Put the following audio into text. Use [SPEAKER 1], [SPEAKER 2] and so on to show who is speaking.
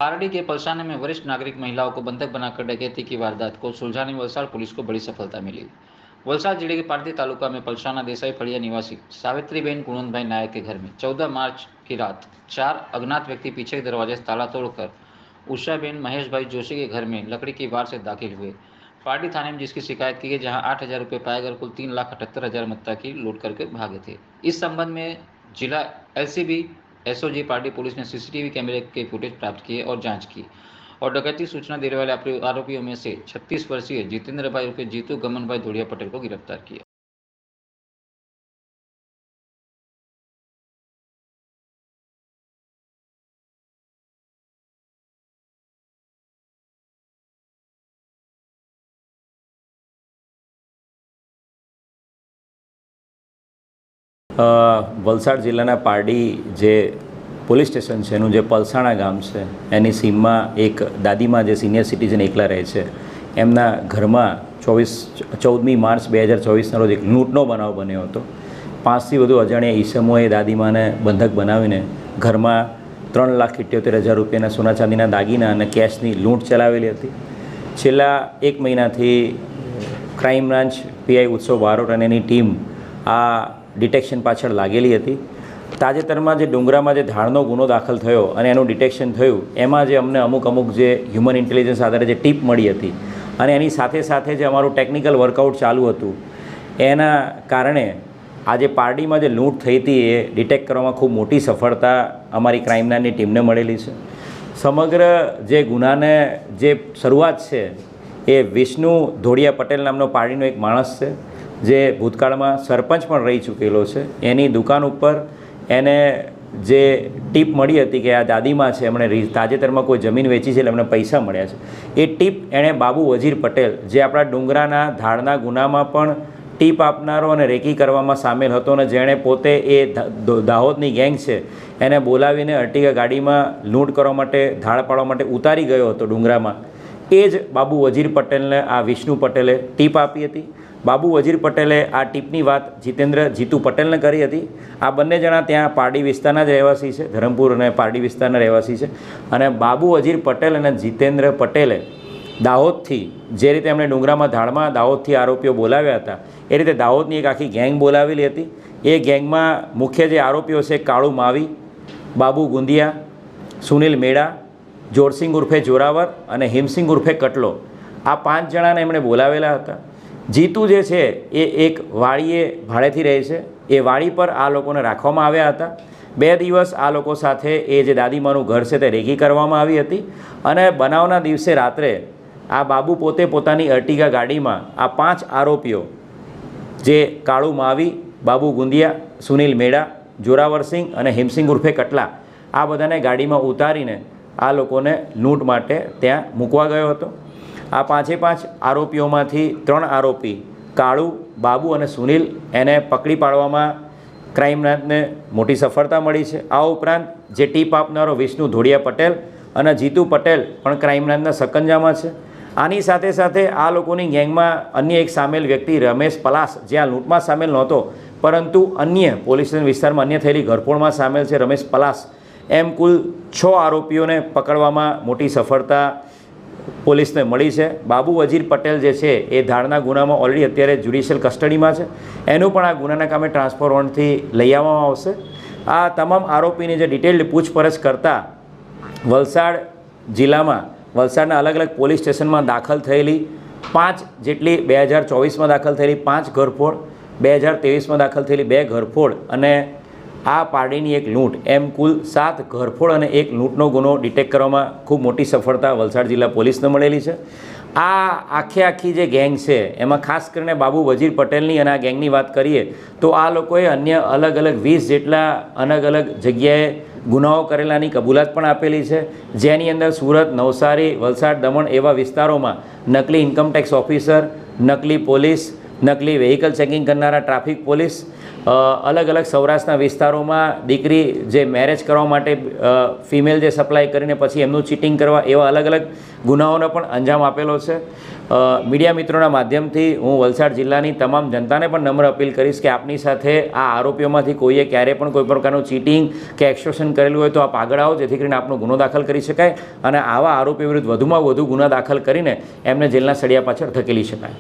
[SPEAKER 1] पारडी के पलसाने में वरिष्ठ नागरिक महिलाओं को बंधक बनाकर डकैती की वारदात को सुलझाने वलसाड़ पुलिस को बड़ी सफलता मिली। वलसाड़ जिले के पारडी तालुका में पलसाना देसाई फड़िया निवासी सावित्रीबेन गुणवंतभाई नायक के घर में 14 मार्च की रात 4 अज्ञात व्यक्ति पीछे के दरवाजे से ताला तोड़कर उषाबेन महेशभाई जोशी के घर में लकड़ी की वार से दाखिल हुए। पारडी थाने में जिसकी शिकायत की गई, जहां 8,000 रुपये पाए गए, कुल 3,78,000 मत्ता की लूट करके भागे थे। इस संबंध में जिला एलसीबी एसओजी पार्टी पुलिस ने सीसीटीवी कैमरे के फुटेज प्राप्त किए और जांच की और डकैती सूचना देने वाले आरोपियों में से 36 वर्षीय जितेंद्र भाई उर्फ जीतू गमन भाई धोड़िया पटेल को गिरफ्तार किया।
[SPEAKER 2] વલસાડ જિલ્લાના પારડી જે પોલીસ સ્ટેશન છે એનું જે પલસાણા ગામ છે એની સીમમાં એક દાદીમાં જે સિનિયર સિટીઝન એકલા રહે છે એમના ઘરમાં 14મી માર્ચ 2024ના રોજ એક લૂંટનો બનાવ બન્યો હતો। 5થી વધુ અજાણ્યા ઈસમોએ દાદીમાને બંધક બનાવીને ઘરમાં 3,78,000 રૂપિયાના સોના ચાંદીના દાગીના અને કેશની લૂંટ ચલાવેલી હતી। છેલ્લા 1 મહિનાથી ક્રાઇમ બ્રાન્ચ પીઆઈ ઉત્સવ બારોટ અને એની ટીમ આ ડિટેક્શન પાછળ લાગેલી હતી। તાજેતરમાં જે ડુંગરામાં જે ધાડનો ગુનો દાખલ થયો અને એનું ડિટેક્શન થયું, એમાં જે અમને અમુક જે હ્યુમન ઇન્ટેલિજન્સ આધારે જે ટીપ મળી હતી અને એની સાથે જે અમારું ટેકનિકલ વર્કઆઉટ ચાલુ હતું, એના કારણે આજે પારડીમાં જે લૂંટ થઈ હતી એ ડિટેક્ટ કરવામાં ખૂબ મોટી સફળતા અમારી ક્રાઇમ બ્રાન્ચની ટીમને મળેલી છે। સમગ્ર જે ગુનાને જે શરૂઆત છે એ વિષ્ણુ ધોળિયા પટેલ નામનો પારડીનો એક માણસ છે જે ભૂતકાળમાં સરપંચ પણ રહી ચૂકેલો છે। એની દુકાન ઉપર એને જે ટીપ મળી હતી કે આ દાદીમાં છે, એમણે તાજેતરમાં કોઈ જમીન વેચી છે એટલે એમને પૈસા મળ્યા છે, એ ટીપ એણે બાબુ વજીર પટેલ, જે આપણા ડુંગરાના ધાડના ગુનામાં પણ ટીપ આપનારો અને રેકી કરવામાં સામેલ હતો અને જેણે પોતે એ દાહોદની ગેંગ છે એને બોલાવીને અર્ટિગા ગાડીમાં લૂંટ કરવા માટે, ધાડ પાડવા માટે ઉતારી ગયો હતો ડુંગરામાં, એ જ બાબુ વજીર પટેલને આ વિષ્ણુ પટેલે ટીપ આપી હતી। બાબુ વજીર પટેલે આ ટીપની વાત જીતુ પટેલને કરી હતી। આ બંને જણા ત્યાં પારડી વિસ્તારના જ રહેવાસી છે, ધરમપુર અને પારડી વિસ્તારના રહેવાસી છે અને બાબુ વજીર પટેલ અને જીતેન્દ્ર પટેલે દાહોદથી જે રીતે એમણે ડુંગરામાં ધાડમાં દાહોદથી આરોપીઓ બોલાવ્યા હતા એ રીતે દાહોદની એક આખી ગેંગ બોલાવેલી હતી। એ ગેંગમાં મુખ્ય જે આરોપીઓ છે કાળુ માવી, બાબુ ગુંદિયા, સુનિલ મેડા, જોરસિંગ ઉર્ફે જોરાવર અને હિમસિંગ ઉર્ફે કટલો, આ 5 જણાને એમણે બોલાવેલા હતા। જીતુ જે છે એ એક વાડીએ ભાડેથી રહે છે, એ વાડી પર આ લોકોને રાખવામાં આવ્યા હતા। 2 દિવસ આ લોકો સાથે એ જે દાદીમાનું ઘર છે તે રેકી કરવામાં આવી હતી અને બનાવના દિવસે રાત્રે આ બાબુ પોતે પોતાની અર્ટિગા ગાડીમાં આ 5 આરોપીઓ જે કાળુ માવી, બાબુ ગુંદિયા, સુનિલ મેડા, જોરાવરસિંહ અને હિમસિંગ ઉર્ફે કટલા, આ બધાને ગાડીમાં ઉતારીને આ લોકોને લૂંટ માટે ત્યાં મૂકવા ગયો હતો। આ 5 આરોપીઓમાંથી 3 આરોપી કાળુ, બાબુ અને સુનિલ, એને પકડી પાડવામાં ક્રાઇમ બ્રાન્ચને મોટી સફળતા મળી છે। આ ઉપરાંત જે ટીપ આપનારો વિષ્ણુ ધોળિયા પટેલ અને જીતુ પટેલ પણ ક્રાઇમ બ્રાન્ચના સકંજામાં છે। આની સાથે આ લોકોની ગેંગમાં અન્ય એક સામેલ વ્યક્તિ રમેશ પલાસ, જે આ લૂંટમાં સામેલ નહોતો પરંતુ અન્ય પોલીસ સ્ટેશન વિસ્તારમાં અન્ય થયેલી ઘરફોડમાં સામેલ છે, રમેશ પલાસ, એમ કુલ 6 આરોપીઓને પકડવામાં મોટી સફળતા પોલીસને મળી છે। બાબુ વજીર પટેલ જે છે એ ધાડના ગુનામાં ઓલરેડી અત્યારે જ્યુડિશિયલ કસ્ટડીમાં છે, એનું પણ આ ગુનાના કામે ટ્રાન્સફર વોરંટથી લઈ આવવામાં આવશે। આ તમામ આરોપીની જે ડિટેલ્ડ પૂછપરછ કરતાં વલસાડ જિલ્લામાં વલસાડના અલગ પોલીસ સ્ટેશનમાં દાખલ થયેલી 5 જેટલી 2024માં દાખલ થયેલી 5 ઘરફોડ, 2023માં દાખલ થયેલી 2 ઘરફોડ અને આ પારડીની એક લૂંટ, એમ કુલ 7 ઘરફોડ અને 1 લૂંટનો ગુનો ડિટેક્ટ કરવામાં ખૂબ મોટી સફળતા વલસાડ જિલ્લા પોલીસને મળેલી છે। આ આખી જે ગેંગ છે એમાં ખાસ કરીને બાબુ વજીર પટેલની અને આ ગેંગની વાત કરીએ તો આ લોકોએ અન્ય અલગ 20 જેટલા અલગ જગ્યાએ ગુનાઓ કરેલાની કબૂલાત પણ આપેલી છે, જેની અંદર સુરત, નવસારી, વલસાડ, દમણ એવા વિસ્તારોમાં નકલી ઇન્કમટેક્સ ઓફિસર, નકલી પોલીસ, નકલી વ્હીકલ ચેકિંગ કરનારા ટ્રાફિક પોલીસ અલગ અલગ સૌરાષ્ટ્રના વિસ્તારોમાં દીકરી જે મેરેજ કરવા માટે ફિમેલ જે સપ્લાય કરીને પછી એમનું ચીટિંગ કરવા એવા અલગ અલગ ગુનાઓનો પણ અંજામ આપેલો છે. મીડિયા મિત્રોના માધ્યમથી હું વલસાડ જિલ્લાની તમામ જનતાને પણ નમ્ર અપીલ કરીશ કે આપની સાથે આ આરોપીઓમાંથી કોઈએ ક્યારેય પણ કોઈ પ્રકારનું ચીટિંગ કે એક્સટોર્શન કરેલું હોય તો આપ આગળ આવો, જેથી કરીને આપનો ગુનો દાખલ કરી શકાય અને આવા આરોપીઓ વિરુદ્ધ વધુમાં વધુ ગુના દાખલ કરીને એમને જેલના સળિયા પાછળ ધકેલી શકાય.